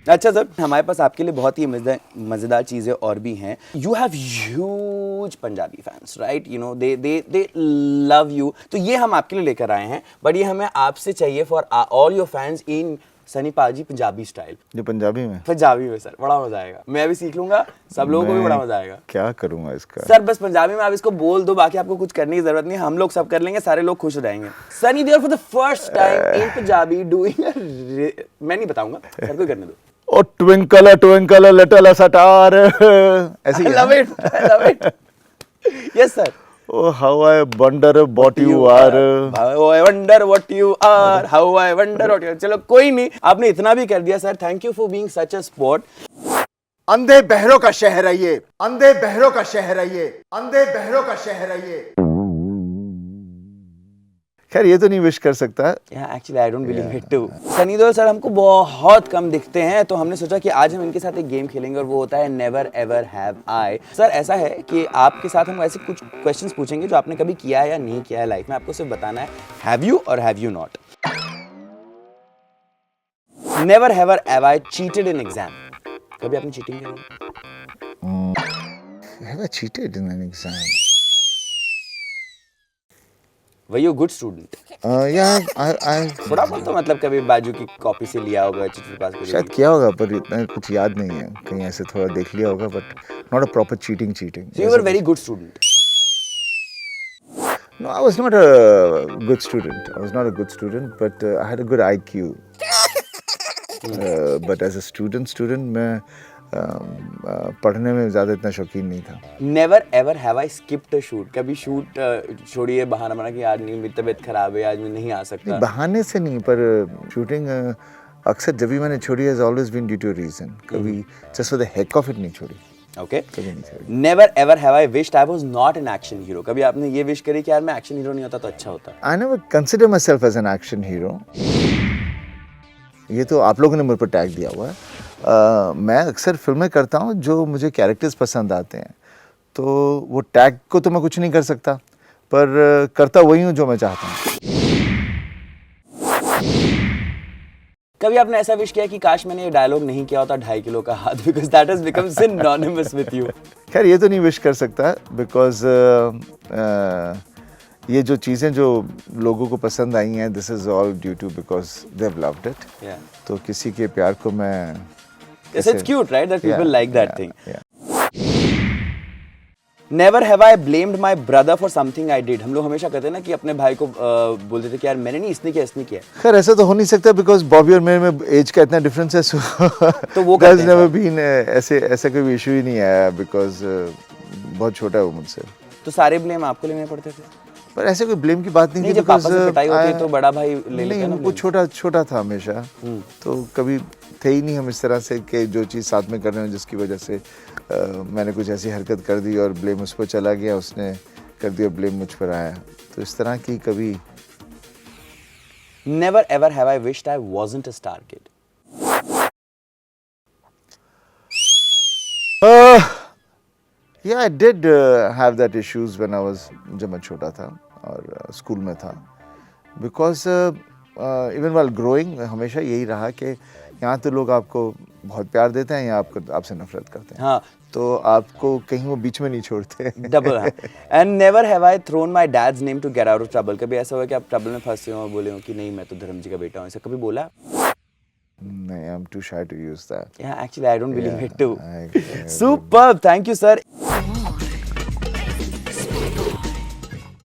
अच्छा सर, हमारे पास आपके लिए बहुत ही मज़ेदार चीज़ें और भी हैं. You have huge Punjabi fans, right? You know they love you. तो ये हम आपके लिए लेकर आए हैं, बट ये हमें आपसे चाहिए फॉर ऑल योर फैंस इन सनी पाजी पंजाबी स्टाइल. जो पंजाबी में सर बड़ा मजा आएगा. मैं भी सीख लूंगा, सब लोगों को भी बड़ा मजा आएगा. क्या करूंगा इसका? सर बस पंजाबी में आप इसको बोल दो, बाकी आपको कुछ करने की जरूरत नहीं. हम लोग सब कर लेंगे, सारे लोग खुश हो जाएंगे. Sunny Deol for the first time in Punjabi doing मैं नहीं बताऊंगा, सर को करने दो. ओ ट्विंकल लिटिल स्टार, ऐसे ही. I love it. Yes sir. Oh, how I wonder what you are. How I wonder what you are. How I wonder what you are. चलो कोई नहीं, आपने इतना भी कर दिया sir. Thank you for being such a sport. अंधे बहरों का शहर है ये, अंधे बहरों का शहर है ये, अंधे बहरों का शहर है ये. खैर ये तो नहीं विश कर सकता. Actually I don't believe it too. Sunny Deol sir हमको बहुत कम दिखते हैं, तो हमने सोचा कि आज हम इनके साथ एक गेम खेलेंगे और वो होता है never ever have I. Sir ऐसा है कि आपके साथ हम ऐसे कुछ क्वेश्चंस पूछेंगे जो आपने कभी किया है या नहीं किया है लाइफ में. आपको सिर्फ बताना है हैव यू और have you not. Never ever have I cheated in exam. कभी आपने चीटिंग किया? Have I cheated in an exam? Were you a good student? Yeah, I थोड़ा बहुत तो मतलब कभी बाजू की कॉपी से लिया होगा, चिट्ठी पास कर शायद किया होगा, पर इतना कुछ याद नहीं है. कहीं ऐसे थोड़ा देख लिया होगा, but not a proper cheating. So you were a very good student. No, I was not a good student. But I had a good IQ. But as a student मैं पढ़ने में ज़्यादा इतना शौकीन नहीं था. Never ever have I skipped a shoot. कभी shoot छोड़िए बहाना बना कि आज नहीं, मेरी तबीयत खराब है, आज मैं नहीं आ सकता. बहाने से नहीं, पर शूटिंग अक्सर जब भी मैंने छोड़ी has always been due to a reason. कभी just for the heck of it नहीं छोड़ी. Okay. कभी नहीं छोड़ी. Never ever have I wished I was not an action hero. कभी आपने ये विश करी कि यार मैं एक्शन हीरो नहीं होता तो अच्छा होता? I never consider myself as an action hero. ये तो आप लोगों ने मुझ पर टैग दिया हुआ है. मैं अक्सर फिल्में करता हूँ जो मुझे कैरेक्टर्स पसंद आते हैं, तो वो टैग को तो मैं कुछ नहीं कर सकता, पर करता वही हूँ जो मैं चाहता हूँ. कभी आपने ऐसा विश किया कि काश मैंने ये डायलॉग नहीं किया होता 2.5 किलो का हाथ, because that has become synonymous with you? खैर ये तो नहीं विश कर सकता, बिकॉज ये जो चीज़ें जो लोगों को पसंद आई हैं, this is all due to because they have loved it. तो किसी के प्यार को मैं Yes, it's cute, right? That people like that thing. Yeah. Never have I blamed my brother for something I did. हम लोग हमेशा कहते हैं ना कि अपने भाई को बोलते थे कि यार मैंने नहीं, इसने किया, इसने किया. खैर ऐसा तो हो नहीं सकता, बिकॉज बॉबी और मेरे में एज का इतना डिफरेंस है. तो वो there's never been ऐसा कोई इशू ही नहीं आया, बिकॉज बहुत छोटा है वो मुझसे. तो सारे ब्लेम आपको लेने पड़ते थे? पर ऐसे कोई ब्लेम की बात नहीं थी, जब पापा से पिटाई होती है तो बड़ा भाई ले लेता है ना. वो छोटा था हमेशा, तो कभी थे ही नहीं हम इस तरह से कि जो चीज़ साथ में कर रहे हो जिसकी वजह से मैंने कुछ ऐसी हरकत कर दी और ब्लेम उस पर चला गया, उसने कर दिया, ब्लेम मुझ पर आया. तो इस तरह की कभी. Never ever have I wished I wasn't a star kid. Yeah, I did have that issues when I was, जब मैं छोटा था और स्कूल में था, because even while growing हमेशा यही रहा कि यहाँ तो लोग आपको बहुत प्यार देते हैं, यहाँ आपसे नफरत करते हैं. हाँ. तो आपको कहीं वो बीच में नहीं छोड़ते. Double. And never have I thrown my dad's name to get out of trouble. कभी ऐसा हुआ कि आप ट्रबल में फंसे हो और बोले हो कि नहीं मैं तो धर्म जी का बेटा हूँ, ऐसा कभी बोला? नहीं, I'm too shy to use that. Yeah, actually I don't believe Yeah, it too. I Superb. Thank you sir.